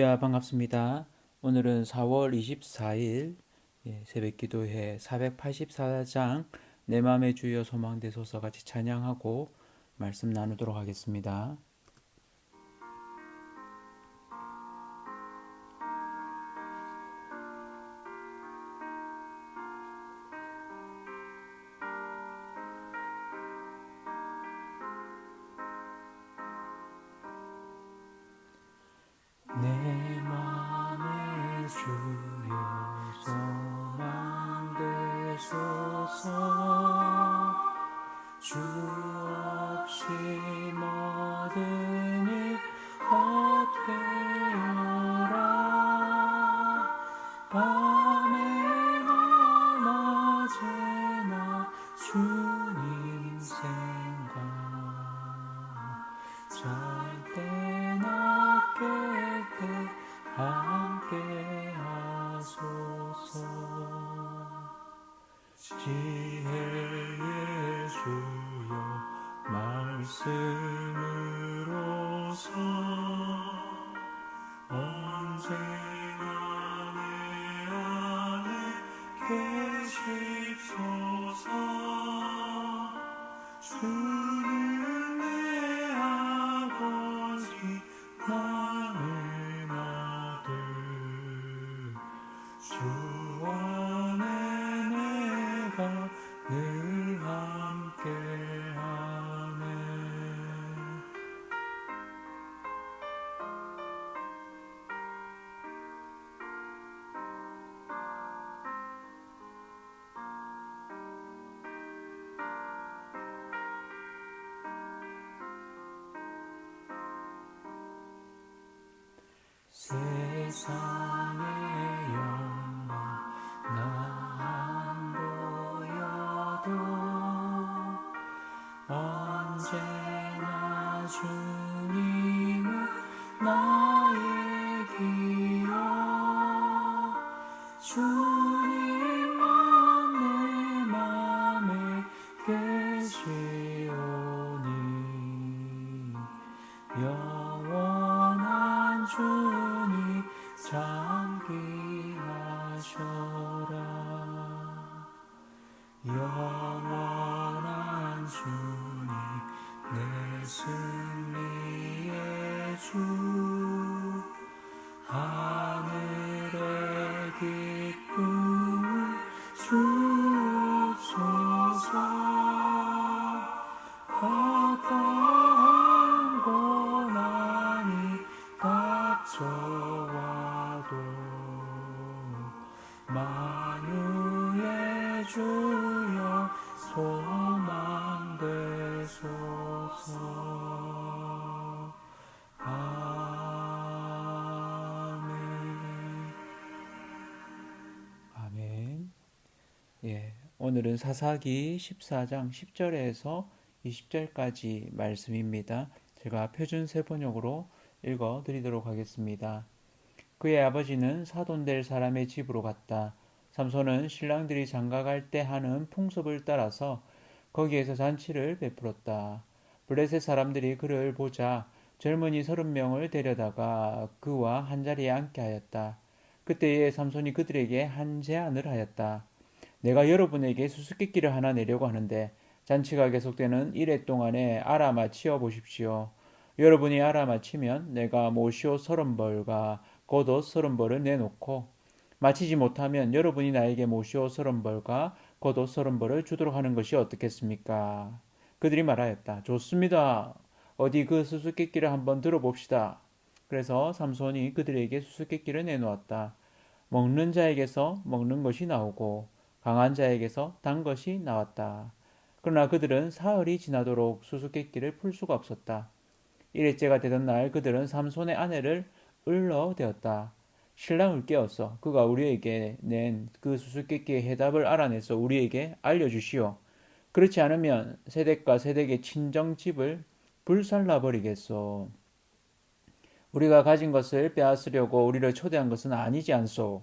청취자 반갑습니다. 오늘은 4월 24일 새벽기도회 484장 내 맘의 주여 소망되소서 같이 찬양하고 말씀 나누도록 하겠습니다. 내 맘의 주여 소망되소서 주 없이 모든 일 헛되어라 밤에나 낮에나 주님 생각 잘 때나 깰 때 함께 하소서 지혜의 주여 말씀으로서 언제나 내 안에 계십소서 주는 내 아버지 나는 아들 주 안에 내가 늘 함께하네. 세상의 영광 나 안 보여도 언제나 주님은 나의 기여 주님만 내 맘에 계시오니 영원한 주님 잠기하셔라 영원한 주님 내 승리의 주 하늘의 기쁨을 주옵소서 어떠한 고난이 닥쳐와도 만유의 주여 소망되소서 아멘. 아멘. 오늘은 사사기 14장 10절에서 20절까지 말씀입니다. 제가 표준세 번역으로 읽어 드리도록 하겠습니다. 그의 아버지는 사돈될 사람의 집으로 갔다. 삼손은 신랑들이 장가갈 때 하는 풍습을 따라서 거기에서 잔치를 베풀었다. 블레셋 사람들이 그를 보자 젊은이 30명을 데려다가 그와 한자리에 앉게 하였다. 그때에 삼손이 그들에게 한 제안을 하였다. 내가 여러분에게 수수께끼를 하나 내려고 하는데 잔치가 계속되는 이래 동안에 알아맞히어 보십시오. 여러분이 알아맞히면 내가 모시옷 30벌과 겉옷 30벌을 내놓고 마치지 못하면 여러분이 나에게 모시옷 30벌과 겉옷 30벌을 주도록 하는 것이 어떻겠습니까? 그들이 말하였다. 좋습니다. 어디 그 수수께끼를 한번 들어봅시다. 그래서 삼손이 그들에게 수수께끼를 내놓았다. 먹는 자에게서 먹는 것이 나오고 강한 자에게서 단 것이 나왔다. 그러나 그들은 사흘이 지나도록 수수께끼를 풀 수가 없었다. 일일째가 되던 날 그들은 삼손의 아내를 을러대었다. 신랑을 깨웠어. 그가 우리에게 낸 그 수수께끼의 해답을 알아내서 우리에게 알려주시오. 그렇지 않으면 세댁과 세댁의 친정집을 불살라버리겠소. 우리가 가진 것을 빼앗으려고 우리를 초대한 것은 아니지 않소.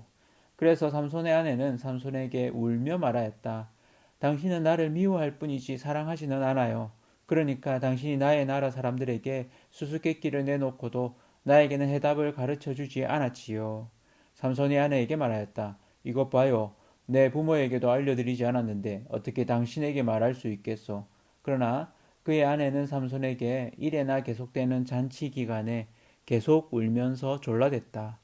그래서 삼손의 아내는 삼손에게 울며 말하였다. 당신은 나를 미워할 뿐이지 사랑하지는 않아요. 그러니까 당신이 나의 나라 사람들에게 수수께끼를 내놓고도 나에게는 해답을 가르쳐 주지 않았지요. 삼손이 아내에게 말하였다. 이것 봐요. 내 부모에게도 알려드리지 않았는데 어떻게 당신에게 말할 수 있겠소? 그러나 그의 아내는 삼손에게 일해나 계속되는 잔치 기간에 계속 울면서 졸라댔다.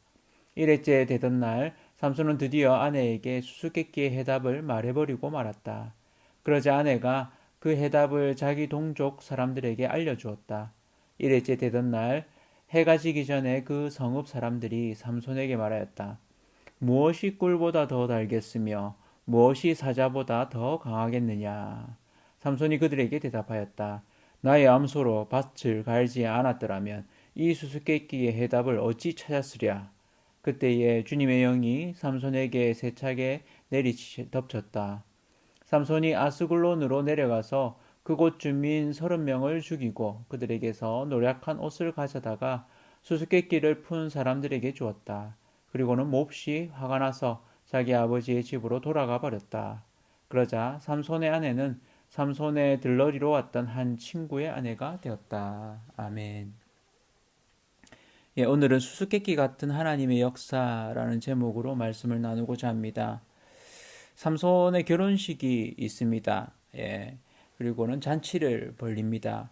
일회째 되던 날 삼손은 드디어 아내에게 수수께끼의 해답을 말해버리고 말았다. 그러자 아내가 그 해답을 자기 동족 사람들에게 알려주었다. 일회째 되던 날 해가 지기 전에 그 성읍 사람들이 삼손에게 말하였다. 무엇이 꿀보다 더 달겠으며 무엇이 사자보다 더 강하겠느냐. 삼손이 그들에게 대답하였다. 나의 암소로 밭을 갈지 않았더라면 이 수수께끼의 해답을 어찌 찾았으랴. 그때에 주님의 영이 삼손에게 세차게 덮쳤다. 삼손이 아스글론으로 내려가서 그곳 주민 30명을 죽이고 그들에게서 노략한 옷을 가져다가 수수께끼를 푼 사람들에게 주었다. 그리고는 몹시 화가 나서 자기 아버지의 집으로 돌아가 버렸다. 그러자 삼손의 아내는 삼손의 들러리로 왔던 한 친구의 아내가 되었다. 아멘. 예, 오늘은 수수께끼 같은 하나님의 역사라는 제목으로 말씀을 나누고자 합니다. 삼손의 결혼식이 있습니다. 예, 그리고는 잔치를 벌립니다.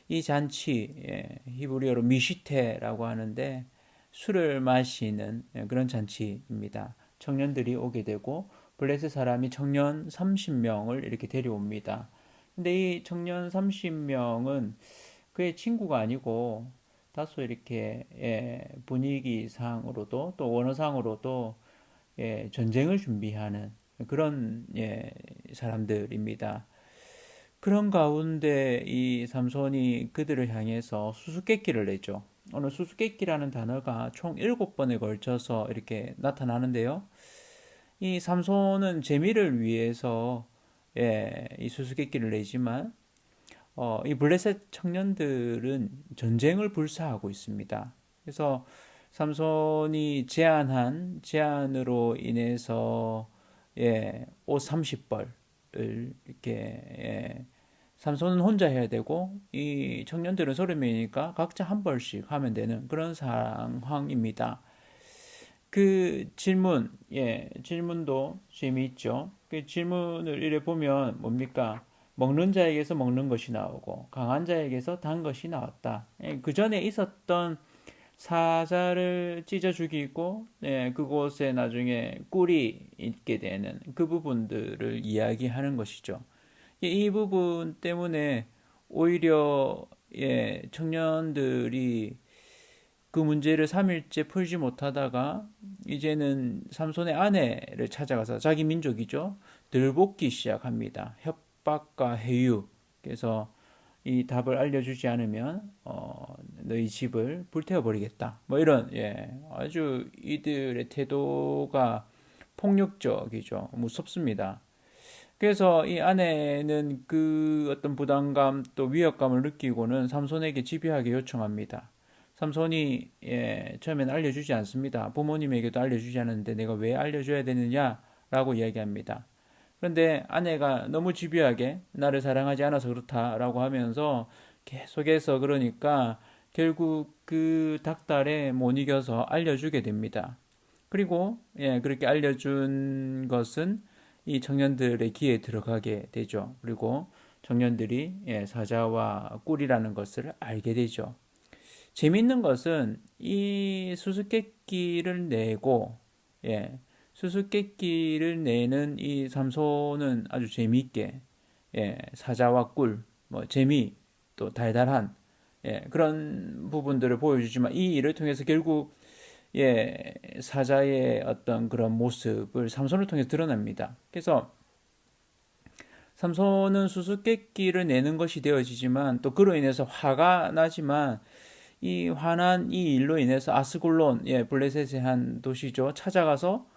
이 잔치, 히브리어로 미시테라고 하는데 술을 마시는 그런 잔치입니다. 청년들이 오게 되고 블레셋 사람이 청년 30명을 이렇게 데려옵니다. 근데 이 청년 30명은 그의 친구가 아니고 다소 이렇게 분위기상으로도 또 원어상으로도 전쟁을 준비하는 그런 사람들입니다. 그런 가운데 이 삼손이 그들을 향해서 수수께끼를 내죠. 오늘 수수께끼라는 단어가 총 7번에 걸쳐서 이렇게 나타나는데요. 이 삼손은 재미를 위해서 이 수수께끼를 내지만 이 블레셋 청년들은 전쟁을 불사하고 있습니다. 그래서 삼손이 제안한 제안으로 인해서 옷 30벌을 이렇게 삼손은 혼자 해야 되고 이 청년들은 30명이니까 각자 한 벌씩 하면 되는 그런 상황입니다. 그 질문도 재미있죠. 그 질문을 이래 보면 뭡니까? 먹는 자에게서 먹는 것이 나오고 강한 자에게서 단 것이 나왔다. 그 전에 있었던 사자를 찢어 죽이고 그곳에 나중에 꿀이 있게 되는 그 부분들을 이야기하는 것이죠. 이 부분 때문에 오히려 청년들이 그 문제를 3일째 풀지 못하다가 이제는 삼손의 아내를 찾아가서 자기 민족이죠. 들볶기 시작합니다. 협박과 해유. 그래서 이 답을 알려주지 않으면 너희 집을 불태워버리겠다. 뭐 이런 아주 이들의 태도가 폭력적이죠. 무섭습니다. 그래서 이 아내는 그 어떤 부담감 또 위협감을 느끼고는 삼손에게 집요하게 요청합니다. 삼손이 처음에는 알려주지 않습니다. 부모님에게도 알려주지 않았는데 내가 왜 알려줘야 되느냐라고 이야기합니다. 그런데 아내가 너무 집요하게 나를 사랑하지 않아서 그렇다라고 하면서 계속해서 그러니까 결국 그 닭달에 못 이겨서 알려주게 됩니다. 그리고 그렇게 알려준 것은 이 청년들의 귀에 들어가게 되죠. 그리고 청년들이 사자와 꿀이라는 것을 알게 되죠. 재밌는 것은 이 수수께끼를 내고 수수께끼를 내는 이 삼손은 아주 재미있게 사자와 꿀, 뭐 재미 또 달달한 그런 부분들을 보여주지만 이 일을 통해서 결국 사자의 어떤 그런 모습을 삼손을 통해서 드러납니다. 그래서 삼손은 수수께끼를 내는 것이 되어지지만 또 그로 인해서 화가 나지만 이 화난 이 일로 인해서 아스글론, 블레셋의 한 도시죠. 찾아가서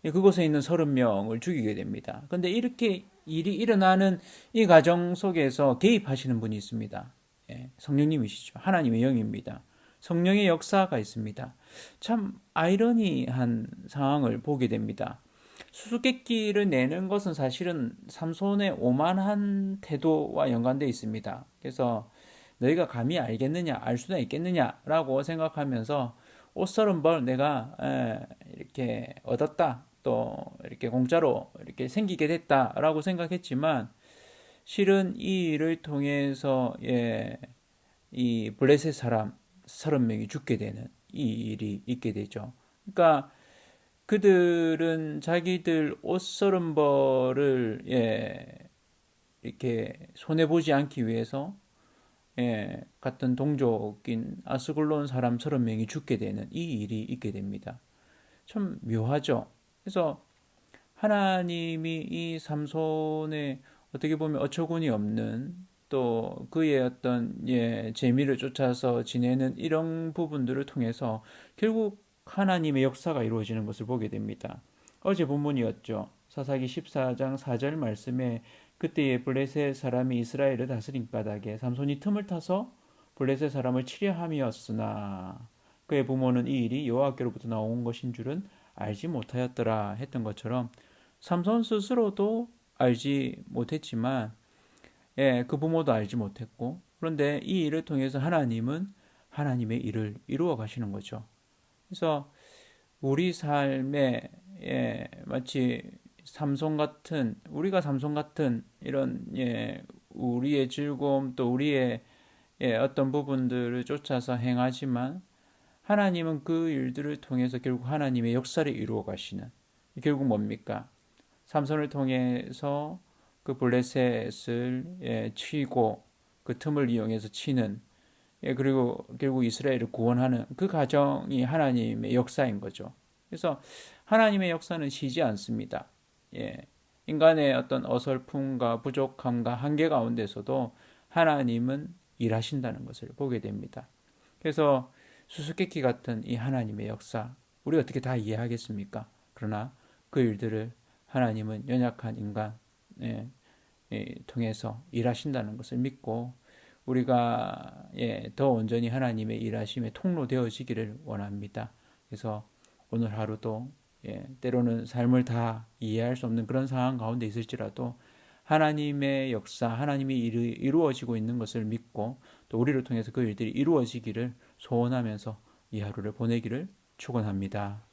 그곳에 있는 30명을 죽이게 됩니다. 그런데 이렇게 일이 일어나는 이 과정 속에서 개입하시는 분이 있습니다. 성령님이시죠. 하나님의 영입니다. 성령의 역사가 있습니다. 참 아이러니한 상황을 보게 됩니다. 수수께끼를 내는 것은 사실은 삼손의 오만한 태도와 연관되어 있습니다. 그래서 너희가 감히 알겠느냐, 알 수는 있겠느냐라고 생각하면서 옷설은 벌 내가 이렇게 얻었다, 또 이렇게 공짜로 이렇게 생기게 됐다라고 생각했지만 실은 이 일을 통해서 이 블레셋 사람 30명이 죽게 되는 이 일이 있게 되죠. 그러니까 그들은 자기들 옷서른벌을 이렇게 손해 보지 않기 위해서 같은 동족인 아스글론 사람 30명이 죽게 되는 이 일이 있게 됩니다. 참 묘하죠. 그래서 하나님이 이 삼손의 어떻게 보면 어처구니 없는 또 그의 어떤 재미를 쫓아서 지내는 이런 부분들을 통해서 결국 하나님의 역사가 이루어지는 것을 보게 됩니다. 어제 본문이었죠. 사사기 14장 4절 말씀에 그때의 블레셋 사람이 이스라엘을 다스린 까닭에 삼손이 틈을 타서 블레셋 사람을 치려 함이었으나 그의 부모는 이 일이 여호와께로부터 나온 것인 줄은 알지 못하였더라 했던 것처럼 삼손 스스로도 알지 못했지만 그 부모도 알지 못했고 그런데 이 일을 통해서 하나님은 하나님의 일을 이루어 가시는 거죠. 그래서 우리 삶에 마치 삼손 같은 우리가 삼손 같은 이런 우리의 즐거움 또 우리의 어떤 부분들을 쫓아서 행하지만 하나님은 그 일들을 통해서 결국 하나님의 역사를 이루어 가시는 결국 뭡니까? 삼손을 통해서 그 블레셋을 치고 그 틈을 이용해서 치는 그리고 결국 이스라엘을 구원하는 그 과정이 하나님의 역사인 거죠. 그래서 하나님의 역사는 쉬지 않습니다. 인간의 어떤 어설픔과 부족함과 한계 가운데서도 하나님은 일하신다는 것을 보게 됩니다. 그래서 수수께끼 같은 이 하나님의 역사, 우리 어떻게 다 이해하겠습니까? 그러나 그 일들을 하나님은 연약한 인간 통해서 일하신다는 것을 믿고 우리가 더 온전히 하나님의 일하심의 통로 되어지기를 원합니다. 그래서 오늘 하루도 때로는 삶을 다 이해할 수 없는 그런 상황 가운데 있을지라도 하나님의 역사, 하나님이 이루어지고 있는 것을 믿고 또 우리를 통해서 그 일들이 이루어지기를 소원하면서 이 하루를 보내기를 축원합니다.